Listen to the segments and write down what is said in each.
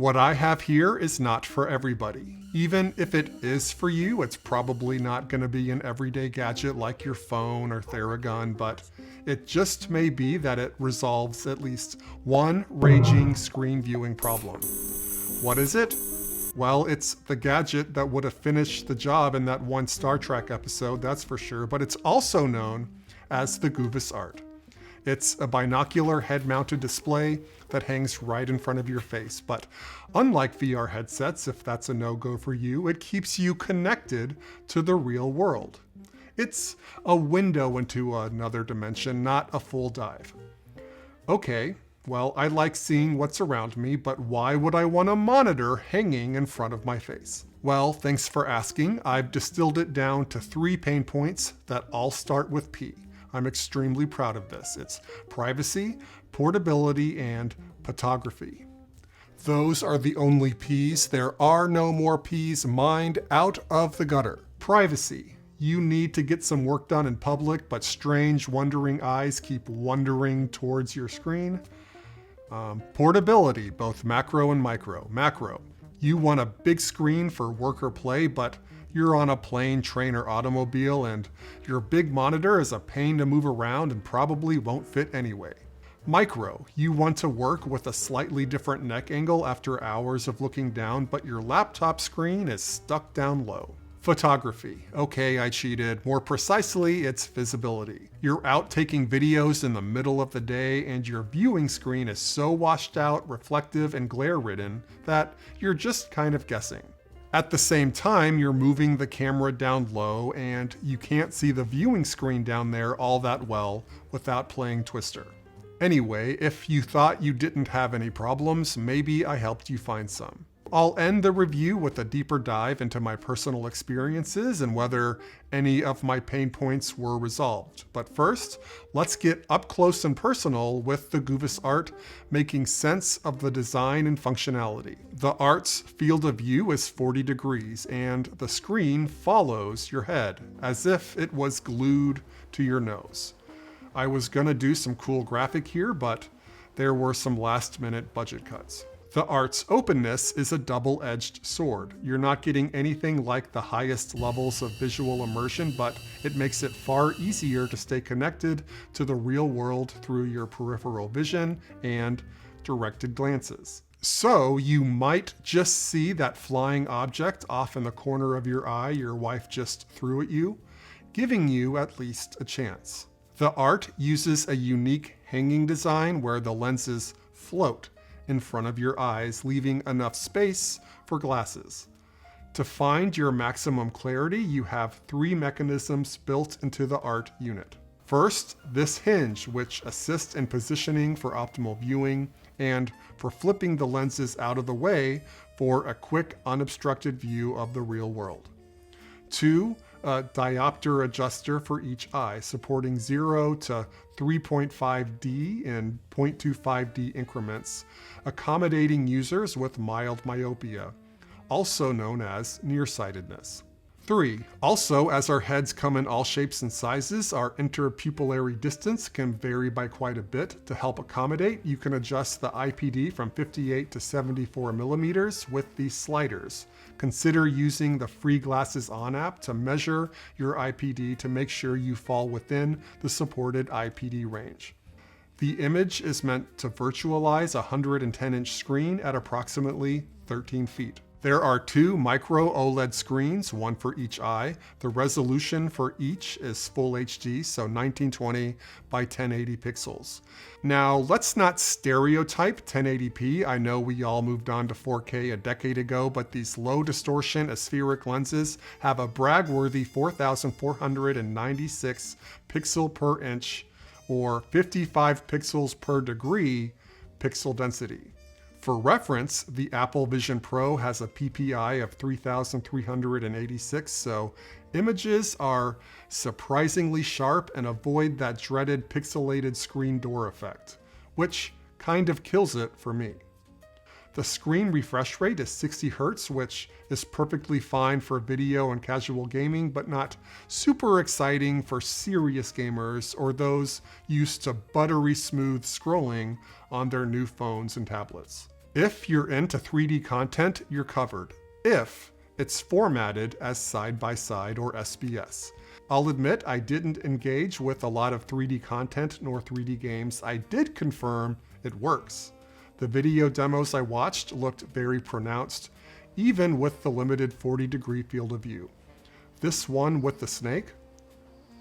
What I have here is not for everybody. Even if it is for you, it's probably not going to be an everyday gadget like your phone or Theragun, but it just may be that it resolves at least one raging screen viewing problem. What is it? Well, it's the gadget that would have finished the job in that one Star Trek episode, that's for sure, but it's also known as the Goovis Art. It's a binocular head-mounted display that hangs right in front of your face. But unlike VR headsets, if that's a no-go for you, it keeps you connected to the real world. It's a window into another dimension, not a full dive. Okay, well, I like seeing what's around me, but why would I want a monitor hanging in front of my face? Well, thanks for asking. I've distilled it down to 3 pain points that all start with P. I'm extremely proud of this. It's privacy, portability, and photography. Those are the only P's. There are no more P's. Mind out of the gutter. Privacy. You need to get some work done in public, but strange, wandering eyes keep wandering towards your screen. Portability, both macro and micro. Macro. You want a big screen for work or play, but you're on a plane, train, or automobile, and your big monitor is a pain to move around and probably won't fit anyway. Micro, you want to work with a slightly different neck angle after hours of looking down, but your laptop screen is stuck down low. Photography. Okay, I cheated. More precisely, it's visibility. You're out taking videos in the middle of the day and your viewing screen is so washed out, reflective, and glare-ridden that you're just kind of guessing. At the same time, you're moving the camera down low and you can't see the viewing screen down there all that well without playing Twister. Anyway, if you thought you didn't have any problems, maybe I helped you find some. I'll end the review with a deeper dive into my personal experiences and whether any of my pain points were resolved. But first, let's get up close and personal with the Goovis Art, making sense of the design and functionality. The Art's field of view is 40 degrees and the screen follows your head as if it was glued to your nose. I was gonna do some cool graphic here, but there were some last-minute budget cuts. The Art's openness is a double-edged sword. You're not getting anything like the highest levels of visual immersion, but it makes it far easier to stay connected to the real world through your peripheral vision and directed glances. So you might just see that flying object off in the corner of your eye your wife just threw at you, giving you at least a chance. The Art uses a unique hanging design where the lenses float in front of your eyes, leaving enough space for glasses. To find your maximum clarity, you have 3 mechanisms built into the Art unit. First, this hinge, which assists in positioning for optimal viewing and for flipping the lenses out of the way for a quick, unobstructed view of the real world. 2, a diopter adjuster for each eye, supporting 0 to 3.5D in 0.25D increments, accommodating users with mild myopia, also known as nearsightedness. 3, also, as our heads come in all shapes and sizes, our interpupillary distance can vary by quite a bit. To help accommodate, you can adjust the IPD from 58 to 74 millimeters with these sliders. Consider using the free Glasses On app to measure your IPD to make sure you fall within the supported IPD range. The image is meant to virtualize a 110-inch screen at approximately 13 feet. There are 2 micro OLED screens, one for each eye. The resolution for each is full HD, so 1920 by 1080 pixels. Now, let's not stereotype 1080p. I know we all moved on to 4K a decade ago, but these low distortion aspheric lenses have a brag-worthy 4,496 pixel per inch or 55 pixels per degree pixel density. For reference, the Apple Vision Pro has a PPI of 3,386, so images are surprisingly sharp and avoid that dreaded pixelated screen door effect, which kind of kills it for me. The screen refresh rate is 60 Hz, which is perfectly fine for video and casual gaming, but not super exciting for serious gamers or those used to buttery smooth scrolling on their new phones and tablets. If you're into 3D content, you're covered, if it's formatted as side-by-side or SBS. I'll admit I didn't engage with a lot of 3D content nor 3D games. I did confirm it works. The video demos I watched looked very pronounced, even with the limited 40-degree field of view. This one with the snake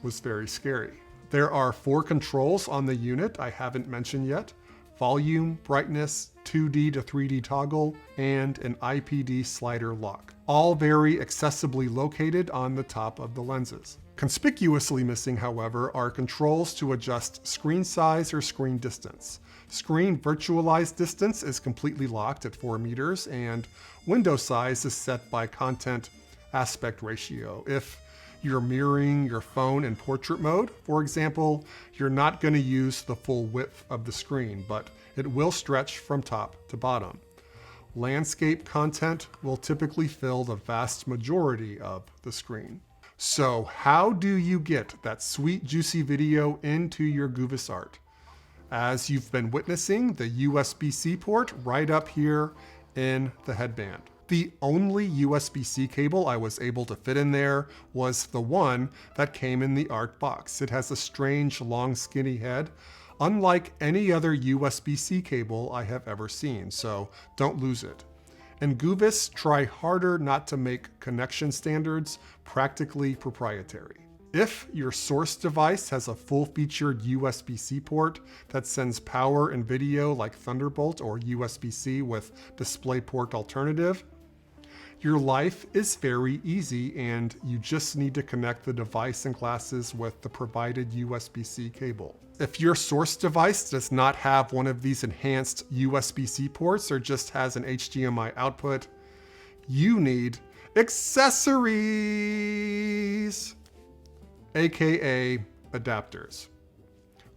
was very scary. There are 4 controls on the unit I haven't mentioned yet: volume, brightness, 2D to 3D toggle, and an IPD slider lock. All very accessibly located on the top of the lenses. Conspicuously missing, however, are controls to adjust screen size or screen distance. Screen virtualized distance is completely locked at 4 meters, and window size is set by content aspect ratio. If you're mirroring your phone in portrait mode, for example, you're not going to use the full width of the screen, but it will stretch from top to bottom. Landscape content will typically fill the vast majority of the screen. So how do you get that sweet, juicy video into your Goovis Art? As you've been witnessing, the USB-C port right up here in the headband. The only USB-C cable I was able to fit in there was the one that came in the Art box. It has a strange, long, skinny head, unlike any other USB-C cable I have ever seen, so don't lose it. And Goovis try harder not to make connection standards practically proprietary. If your source device has a full-featured USB-C port that sends power and video like Thunderbolt or USB-C with DisplayPort alternative, your life is very easy and you just need to connect the device and glasses with the provided USB-C cable. If your source device does not have one of these enhanced USB-C ports or just has an HDMI output, you need accessories, aka adapters.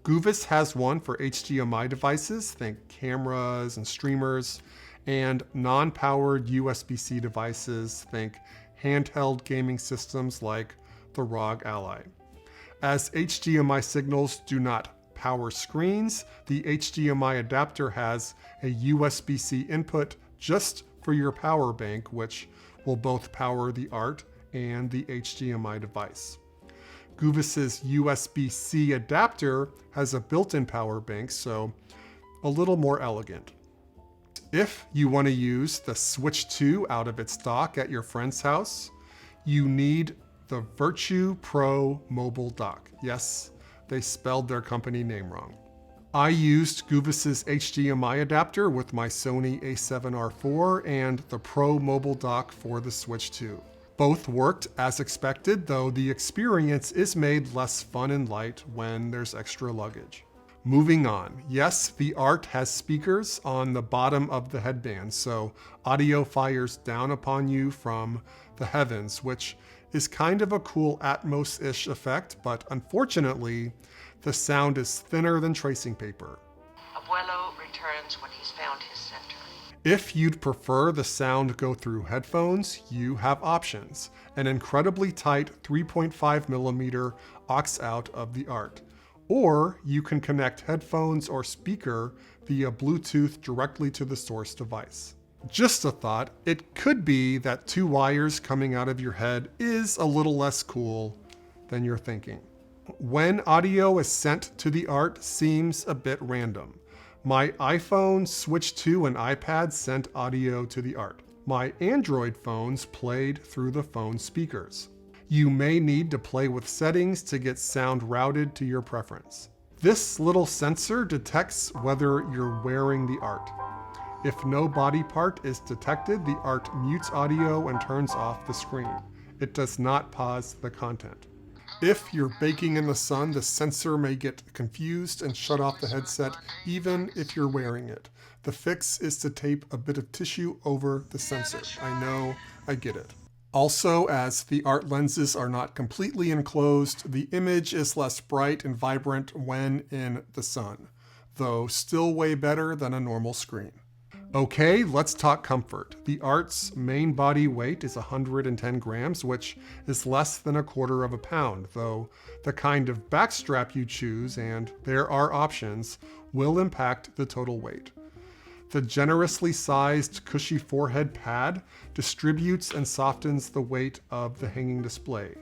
Goovis has one for HDMI devices, think cameras and streamers, and non-powered USB-C devices, think handheld gaming systems like the ROG Ally. As HDMI signals do not power screens, the HDMI adapter has a USB-C input just for your power bank, which will both power the Art and the HDMI device. Goovis's USB-C adapter has a built-in power bank, so a little more elegant. If you want to use the Switch 2 out of its dock at your friend's house, you need the Virtue Pro Mobile Dock. Yes, they spelled their company name wrong. I used Goovis's HDMI adapter with my Sony a7R IV and the Pro Mobile Dock for the Switch 2. Both worked as expected, though the experience is made less fun and light when there's extra luggage. Moving on. Yes, the Art has speakers on the bottom of the headband, so audio fires down upon you from the heavens, which is kind of a cool Atmos-ish effect, but unfortunately, the sound is thinner than tracing paper. Abuelo returns when he's found his center. If you'd prefer the sound go through headphones, you have options. An incredibly tight 3.5mm aux out of the Art. Or you can connect headphones or speaker via Bluetooth directly to the source device. Just a thought, it could be that 2 wires coming out of your head is a little less cool than you're thinking. When audio is sent to the Art seems a bit random. My iPhone, Switch 2, and iPad sent audio to the Art. My Android phones played through the phone speakers. You may need to play with settings to get sound routed to your preference. This little sensor detects whether you're wearing the Art. If no body part is detected, the Art mutes audio and turns off the screen. It does not pause the content. If you're baking in the sun, the sensor may get confused and shut off the headset, even if you're wearing it. The fix is to tape a bit of tissue over the sensor. I know, I get it. Also, as the Art lenses are not completely enclosed, the image is less bright and vibrant when in the sun, though still way better than a normal screen. Okay, let's talk comfort. The Art's main body weight is 110 grams, which is less than 1/4 pounds, though the kind of backstrap you choose, and there are options, will impact the total weight. The generously sized, cushy forehead pad distributes and softens the weight of the hanging display.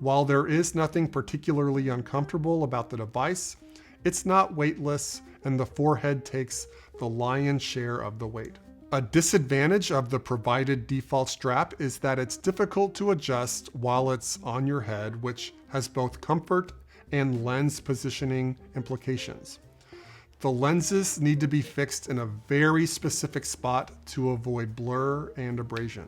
While there is nothing particularly uncomfortable about the device, it's not weightless, and the forehead takes the lion's share of the weight. A disadvantage of the provided default strap is that it's difficult to adjust while it's on your head, which has both comfort and lens positioning implications. The lenses need to be fixed in a very specific spot to avoid blur and abrasion.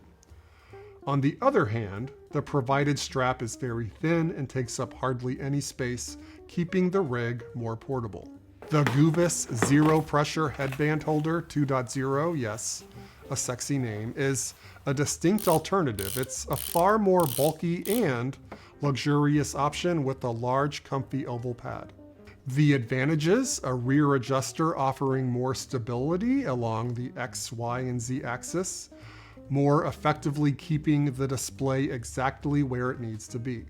On the other hand, the provided strap is very thin and takes up hardly any space, keeping the rig more portable. The Goovis Zero Pressure Headband Holder 2.0, yes, a sexy name, is a distinct alternative. It's a far more bulky and luxurious option with a large, comfy oval pad. The advantages: a rear adjuster offering more stability along the X, Y, and Z axis, more effectively keeping the display exactly where it needs to be.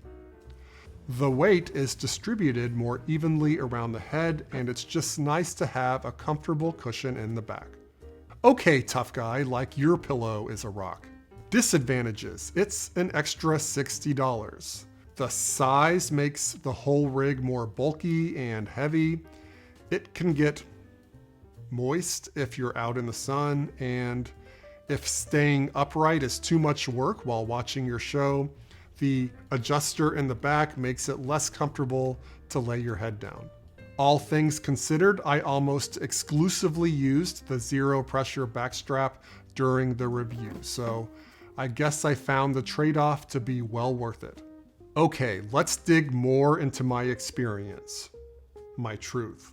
The weight is distributed more evenly around the head, and it's just nice to have a comfortable cushion in the back. Okay, tough guy, like your pillow is a rock. Disadvantages: it's an extra $60. The size makes the whole rig more bulky and heavy. It can get moist if you're out in the sun, and if staying upright is too much work while watching your show, the adjuster in the back makes it less comfortable to lay your head down. All things considered, I almost exclusively used the zero pressure backstrap during the review, so I guess I found the trade-off to be well worth it. Okay, let's dig more into my experience. My truth.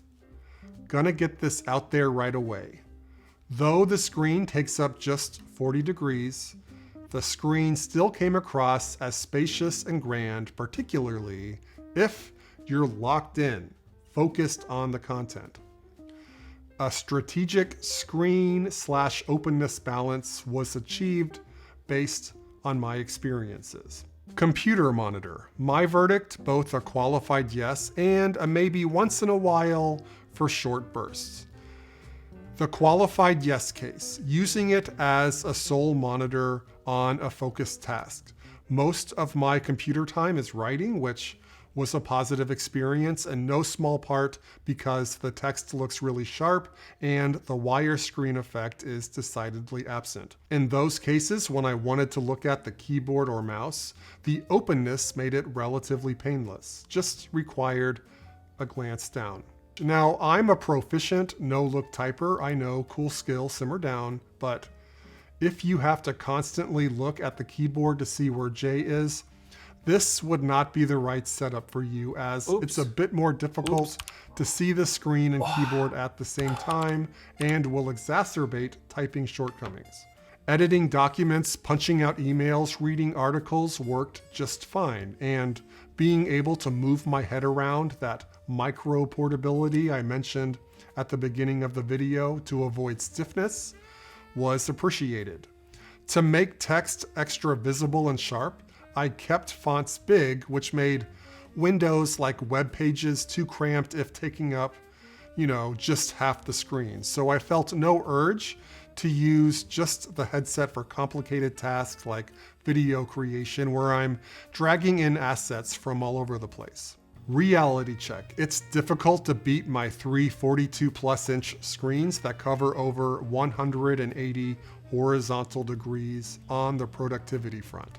Gonna get this out there right away. Though the screen takes up just 40 degrees, the screen still came across as spacious and grand, particularly if you're locked in, focused on the content. A strategic screen/openness balance was achieved based on my experiences. Computer monitor. My verdict: both a qualified yes and a maybe once in a while for short bursts. The qualified yes case, using it as a sole monitor on a focused task. Most of my computer time is writing, which was a positive experience, in no small part because the text looks really sharp and the wire screen effect is decidedly absent. In those cases, when I wanted to look at the keyboard or mouse, the openness made it relatively painless, just required a glance down. Now, I'm a proficient no-look typer. I know, cool skill, simmer down, but if you have to constantly look at the keyboard to see where J is, this would not be the right setup for you, as it's a bit more difficult to see the screen and keyboard at the same time and will exacerbate typing shortcomings. Editing documents, punching out emails, reading articles worked just fine, and being able to move my head around, that micro portability I mentioned at the beginning of the video to avoid stiffness, was appreciated. To make text extra visible and sharp, I kept fonts big, which made windows like web pages too cramped if taking up, just half the screen. So I felt no urge to use just the headset for complicated tasks like video creation, where I'm dragging in assets from all over the place. Reality check. It's difficult to beat my three 42+ inch screens that cover over 180 horizontal degrees on the productivity front.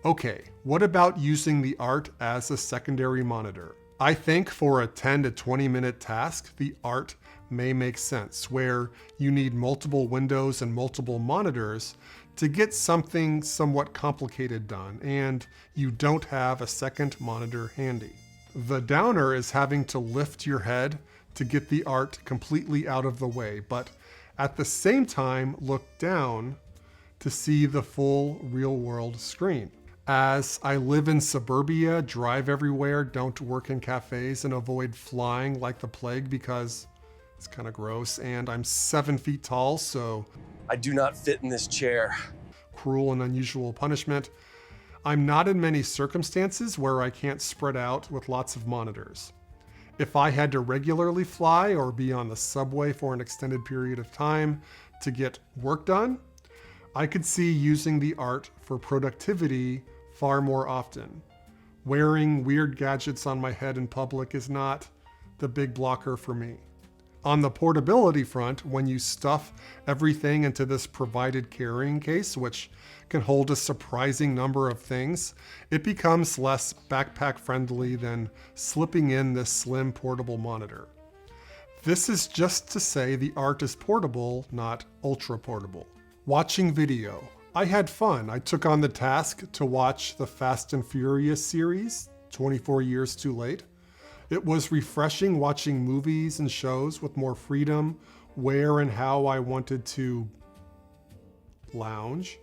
Okay, what about using the Art as a secondary monitor? I think for a 10 to 20 minute task, the Art may make sense, where you need multiple windows and multiple monitors to get something somewhat complicated done, and you don't have a second monitor handy. The downer is having to lift your head to get the Art completely out of the way, but at the same time look down to see the full real-world screen. As I live in suburbia, drive everywhere, don't work in cafes, and avoid flying like the plague because it's kind of gross, and I'm 7 feet tall, so I do not fit in this chair. Cruel and unusual punishment. I'm not in many circumstances where I can't spread out with lots of monitors. If I had to regularly fly or be on the subway for an extended period of time to get work done, I could see using the Art for productivity far more often. Wearing weird gadgets on my head in public is not the big blocker for me. On the portability front, when you stuff everything into this provided carrying case, which can hold a surprising number of things, it becomes less backpack friendly than slipping in this slim portable monitor. This is just to say the Art is portable, not ultra portable. Watching video. I had fun. I took on the task to watch the Fast and Furious series, 24 years too late. It was refreshing watching movies and shows with more freedom, where and how I wanted to lounge.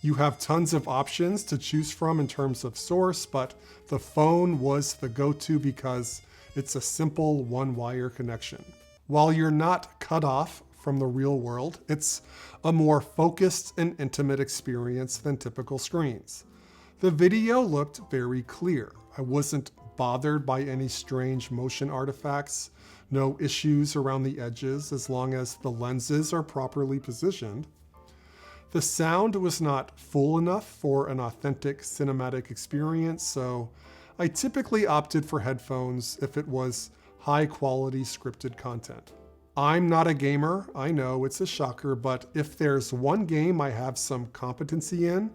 You have tons of options to choose from in terms of source, but the phone was the go-to because it's a simple one-wire connection. While you're not cut off from the real world, it's a more focused and intimate experience than typical screens. The video looked very clear. I wasn't bothered by any strange motion artifacts, no issues around the edges as long as the lenses are properly positioned. The sound was not full enough for an authentic cinematic experience, so I typically opted for headphones if it was high quality scripted content. I'm not a gamer, I know it's a shocker, but if there's one game I have some competency in,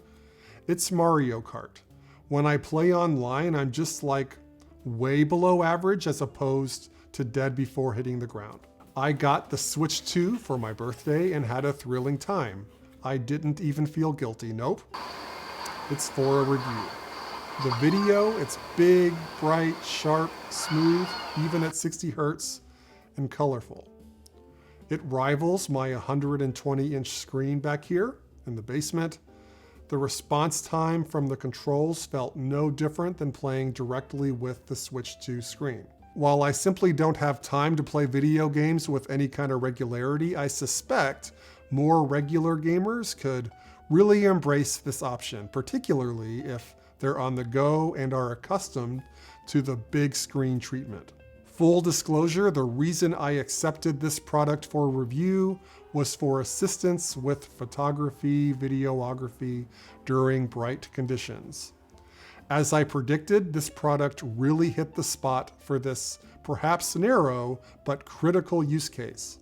it's Mario Kart. When I play online, I'm just like way below average as opposed to dead before hitting the ground. I got the Switch 2 for my birthday and had a thrilling time. I didn't even feel guilty, nope. It's for a review. The video, it's big, bright, sharp, smooth, even at 60 hertz, and colorful. It rivals my 120-inch screen back here in the basement. The response time from the controls felt no different than playing directly with the Switch 2 screen. While I simply don't have time to play video games with any kind of regularity, I suspect more regular gamers could really embrace this option, particularly if they're on the go and are accustomed to the big screen treatment. Full disclosure, the reason I accepted this product for review was for assistance with photography, videography during bright conditions. As I predicted, this product really hit the spot for this perhaps narrow but critical use case.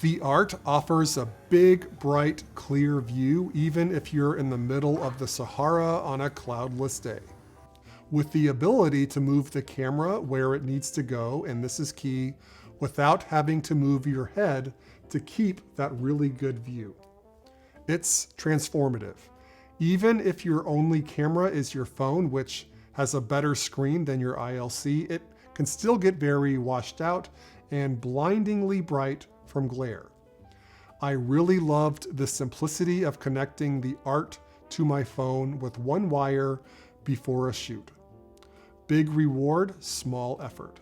The Art offers a big, bright, clear view even if you're in the middle of the Sahara on a cloudless day. With the ability to move the camera where it needs to go, and this is key, without having to move your head to keep that really good view. It's transformative. Even if your only camera is your phone, which has a better screen than your ILC, it can still get very washed out and blindingly bright from glare. I really loved the simplicity of connecting the Art to my phone with one wire before a shoot. Big reward, small effort.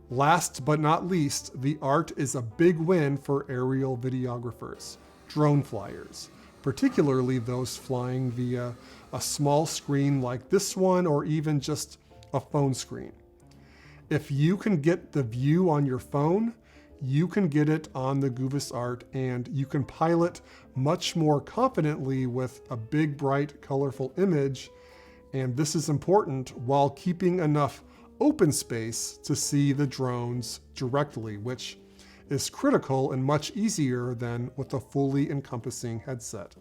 Last but not least, the Art is a big win for aerial videographers, drone flyers, particularly those flying via a small screen like this one or even just a phone screen. If you can get the view on your phone, you can get it on the Goovis Art, and you can pilot much more confidently with a big, bright, colorful image. And this is important while keeping enough open space to see the drones directly, which is critical and much easier than with a fully encompassing headset.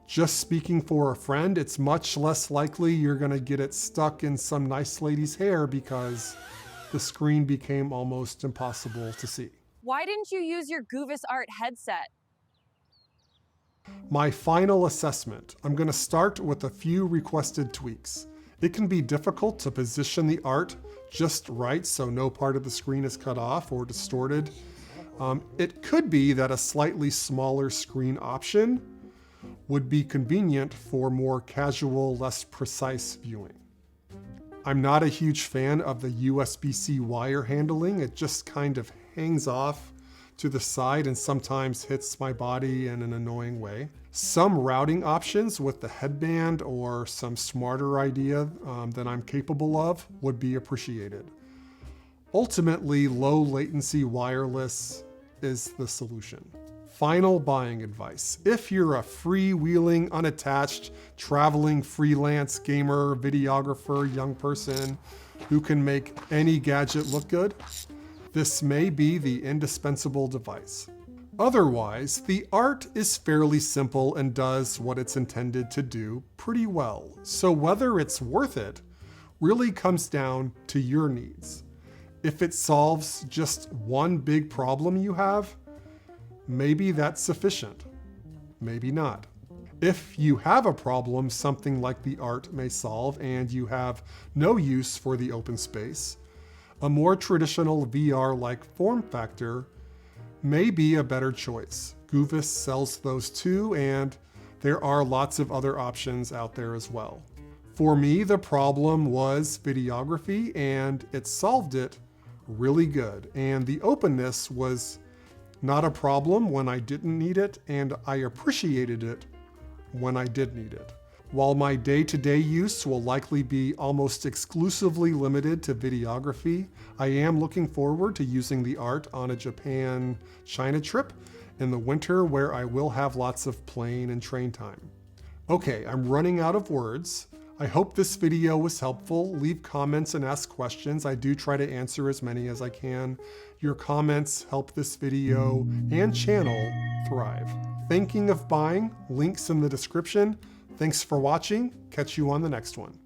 Just speaking for a friend, it's much less likely you're gonna get it stuck in some nice lady's hair because the screen became almost impossible to see. Why didn't you use your Goovis Art headset? My final assessment. I'm going to start with a few requested tweaks. It can be difficult to position the Art just right so no part of the screen is cut off or distorted. It could be that a slightly smaller screen option would be convenient for more casual, less precise viewing. I'm not a huge fan of the USB-C wire handling. It just kind of hangs off to the side and sometimes hits my body in an annoying way. Some routing options with the headband or some smarter idea than I'm capable of would be appreciated. Ultimately, low latency wireless is the solution. Final buying advice. If you're a freewheeling, unattached, traveling freelance gamer, videographer, young person who can make any gadget look good, this may be the indispensable device. Otherwise, the Art is fairly simple and does what it's intended to do pretty well. So whether it's worth it really comes down to your needs. If it solves just one big problem you have, maybe that's sufficient. Maybe not. If you have a problem something like the Art may solve and you have no use for the open space, a more traditional VR-like form factor may be a better choice. Goovis sells those too, and there are lots of other options out there as well. For me, the problem was videography, and it solved it really good. And the openness was not a problem when I didn't need it, and I appreciated it when I did need it. While my day-to-day use will likely be almost exclusively limited to videography, I am looking forward to using the Art on a Japan-China trip in the winter where I will have lots of plane and train time. Okay, I'm running out of words. I hope this video was helpful. Leave comments and ask questions. I do try to answer as many as I can. Your comments help this video and channel thrive. Thinking of buying? Links in the description. Thanks for watching. Catch you on the next one.